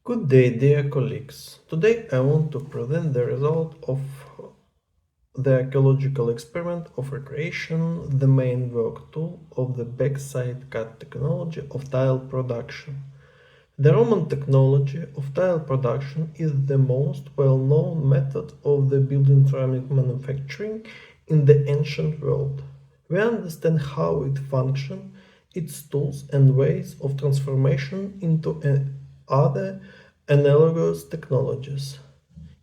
Good day, dear colleagues. Today I want to present the result of the archaeological experiment of recreation, the main work tool of the backside cut technology of tile production. The Roman technology of tile production is the most well-known method of the building ceramic manufacturing in the ancient world. We understand how it functions, its tools and ways of transformation into other analogous technologies.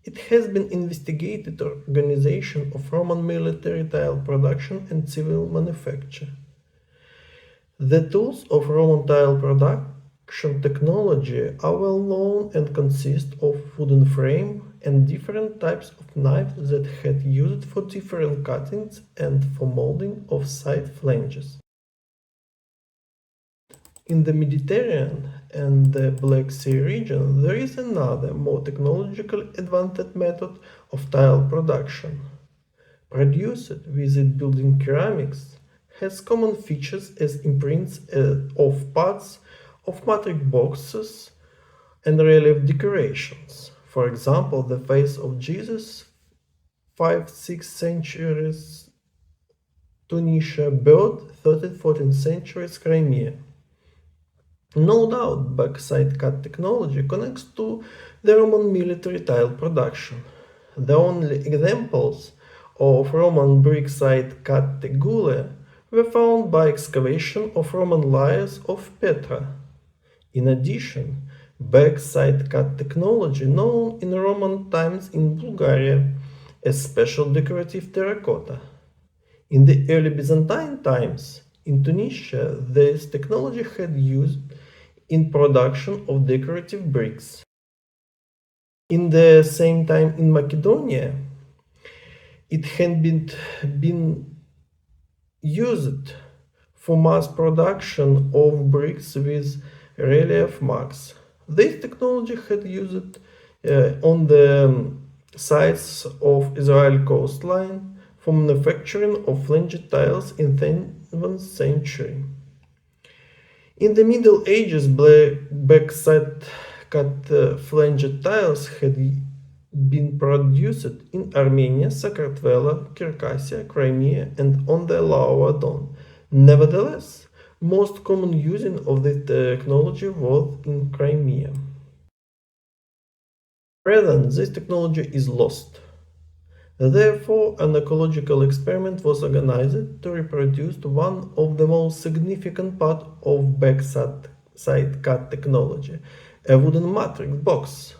It has been investigated the organization of Roman military tile production and civil manufacture. The tools of Roman tile production technology are well known and consist of wooden frame and different types of knives that had used for different cuttings and for molding of side flanges. In the Mediterranean and the Black Sea region, there is another, more technologically advanced method of tile production. Produced with building ceramics, has common features as imprints of parts of matrix boxes and relief decorations. For example, the face of Jesus, 5th-6th centuries Tunisia, bird, 13th-14th centuries Crimea. No doubt, backside cut technology connects to the Roman military tile production. The only examples of Roman brick-side cut tegulae were found by excavation of Roman layers of Petra. In addition, backside cut technology known in Roman times in Bulgaria as special decorative terracotta. In the early Byzantine times, in Tunisia, this technology had used in production of decorative bricks. In the same time in Macedonia, it had been used for mass production of bricks with relief marks. This technology had used on the sides of Israel coastline for manufacturing of flanged tiles in 7th century. In the Middle Ages, backside cut flanged tiles had been produced in Armenia, Cirkassia, Crimea, and on the Lower Don. Nevertheless, most common using of the technology was in Crimea. Present, this technology is lost. Therefore, an archaeological experiment was organized to reproduce one of the most significant parts of backside cut technology, a wooden matrix box,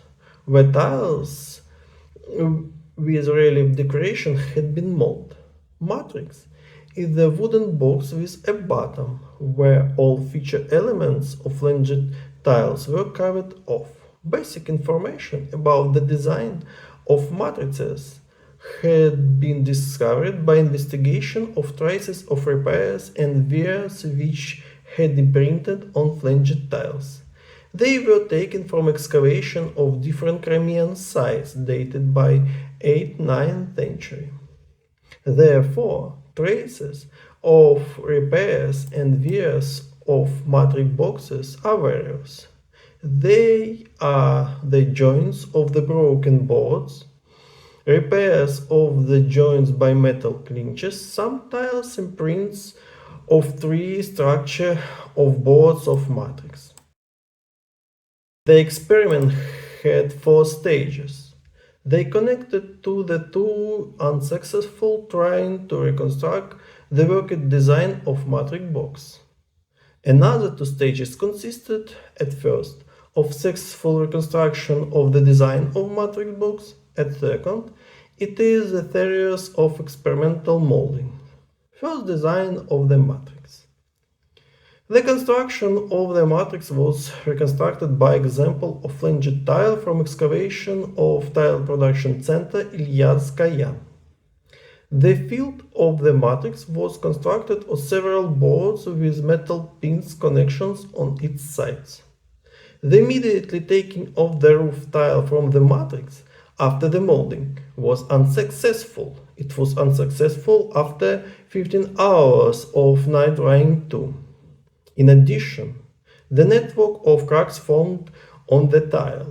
where tiles with relief decoration had been molded. Matrix is the wooden box with a bottom, where all feature elements of flanged tiles were carved off. Basic information about the design of matrices had been discovered by investigation of traces of repairs and wears which had imprinted on flanged tiles. They were taken from excavation of different Crimean sites dated by 8th-9th century. Therefore, traces of repairs and wears of matrix boxes are various. They are the joints of the broken boards, repairs of the joints by metal clinches, some tiles imprints of tree structure of boards of matrix. The experiment had 4 stages. They connected to the 2 unsuccessful trying to reconstruct the worked design of matrix box. Another 2 stages consisted, at first, of successful reconstruction of the design of matrix box. At second, it is a series of experimental molding. First, design of the matrix. The construction of the matrix was reconstructed by example of flanged tile from excavation of tile production center Ilyadskaya. The field of the matrix was constructed of several boards with metal pins connections on its sides. The immediately taking of the roof tile from the matrix after the molding was unsuccessful. It was unsuccessful after 15 hours of night drying too. In addition, the network of cracks formed on the tile.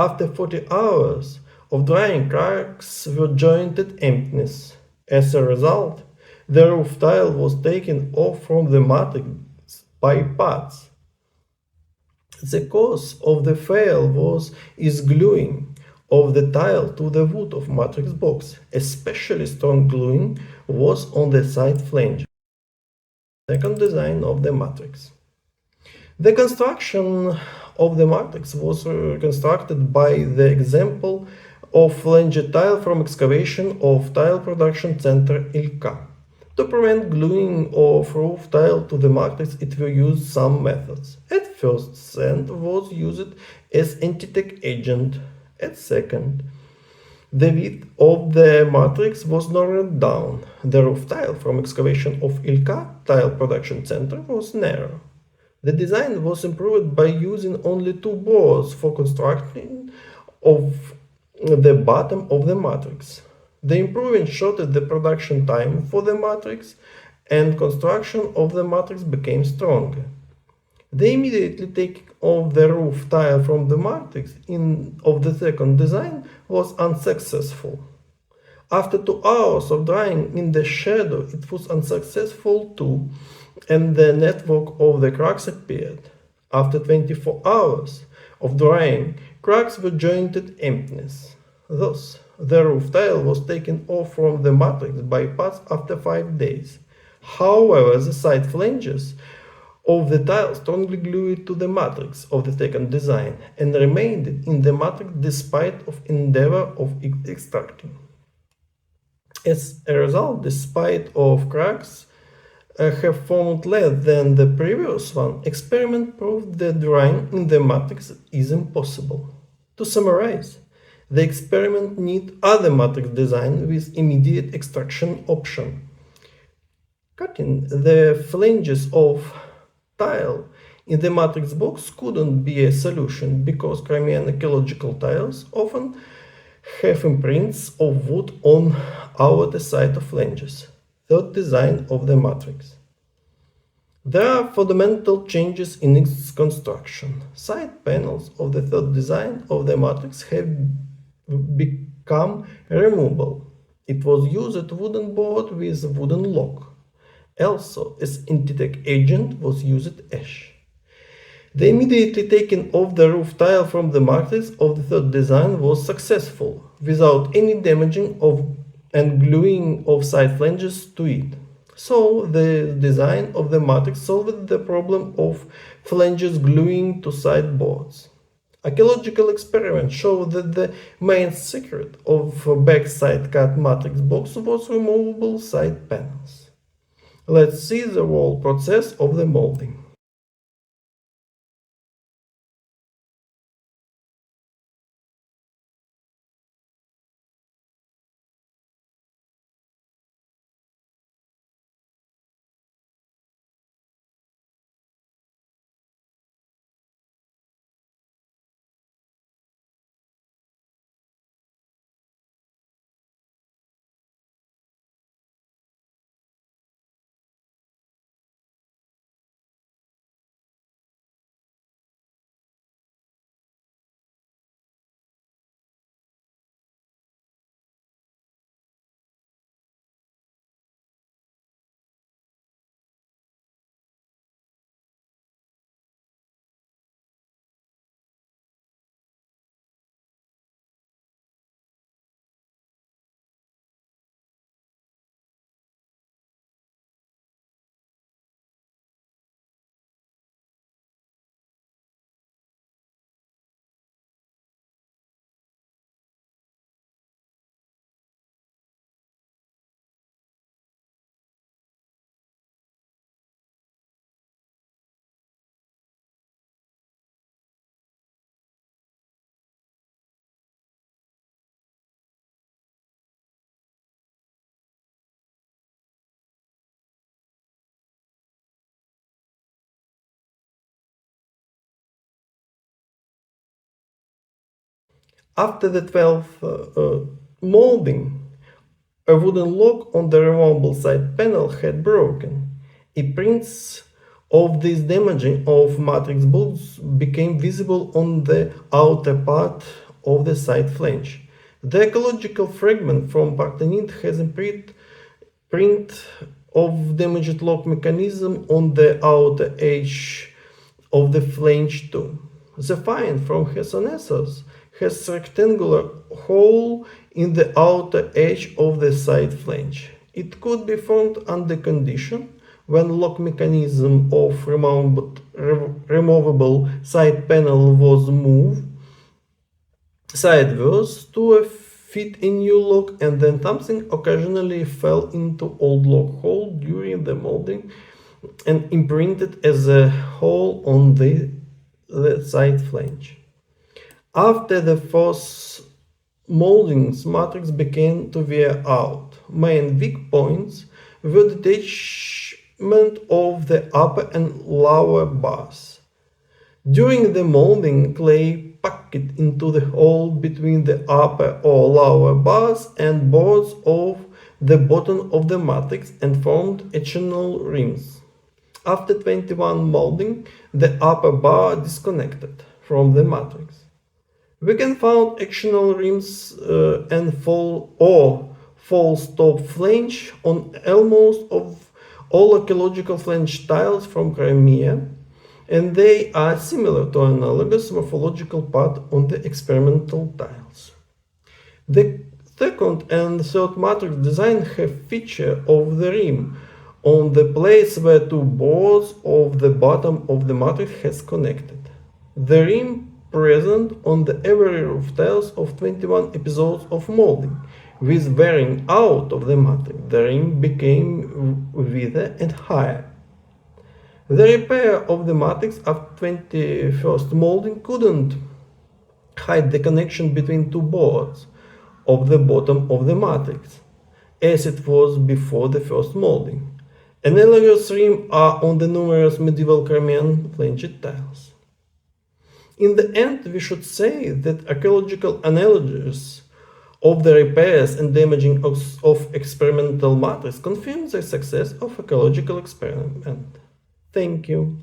After 40 hours of drying, cracks were joined at emptiness. As a result, the roof tile was taken off from the matrix by parts. The cause of the fail is gluing of the tile to the wood of matrix box. Especially strong gluing was on the side flange. Second design of the matrix. The construction of the matrix was constructed by the example of flanged tile from excavation of tile production center Ilka. To prevent gluing of roof tile to the matrix, it will use some methods. At first, sand was used as anti-tack agent. At second, the width of the matrix was narrowed down. The roof tile from excavation of Ilka tile production center was narrow. The design was improved by using only two bores for constructing of the bottom of the matrix. The improvement shortened the production time for the matrix, and construction of the matrix became stronger. The immediately taking of the roof tile from the matrix of the second design was unsuccessful. After 2 hours of drying in the shadow, it was unsuccessful too, and the network of the cracks appeared. After 24 hours of drying, cracks were joined at emptiness. Thus, the roof tile was taken off from the matrix by parts after 5 days. However, the side flanges of the tile strongly glued to the matrix of the second design and remained in the matrix despite of endeavor of extracting. As a result, despite of cracks have formed less than the previous one, experiment proved that drying in the matrix is impossible. To summarize, the experiment need other matrix design with immediate extraction option. Cutting the flanges of tile in the matrix box couldn't be a solution because Crimean archaeological tiles often have imprints of wood on outer side of flanges. Third design of the matrix. There are fundamental changes in its construction. Side panels of the third design of the matrix have become removable. It was used wooden board with wooden lock. Also, as anti-tack agent was used ash. The immediately taking off the roof tile from the matrix of the third design was successful, without any damaging of and gluing of side flanges to it. So the design of the matrix solved the problem of flanges gluing to side boards. Archaeological experiments show that the main secret of a backside cut matrix box was removable side panels. Let's see the whole process of the molding. After the 12th molding, a wooden lock on the removable side panel had broken. Imprints of this damaging of matrix bolts became visible on the outer part of the side flange. The ecological fragment from Partenit has a print of damaged lock mechanism on the outer edge of the flange too. The find from Hesonessors has a rectangular hole in the outer edge of the side flange. It could be formed under condition when lock mechanism of removable side panel was moved sideways to fit a new lock, and then something occasionally fell into old lock hole during the molding and imprinted as a hole on the side flange. After the first moldings, matrix began to wear out. Main weak points were detachment of the upper and lower bars. During the molding, clay packed into the hole between the upper or lower bars and boards of the bottom of the matrix and formed external rims. After 21 molding, the upper bar disconnected from the matrix. We can find external rims and full stop flange on almost of all archaeological flange tiles from Crimea, and they are similar to analogous morphological part on the experimental tiles. The second and third matrix design have feature of the rim on the place where two boards of the bottom of the matrix has connected. The rim present on the every roof tiles of 21 episodes of molding. With wearing out of the matrix, the rim became wider and higher. The repair of the matrix after 21st molding couldn't hide the connection between two boards of the bottom of the matrix, as it was before the first molding. Analogous rims are on the numerous medieval Crimean flanged tiles. In the end, we should say that archaeological analysis of the repairs and damaging of experimental matrix confirms the success of archaeological experiment. Thank you.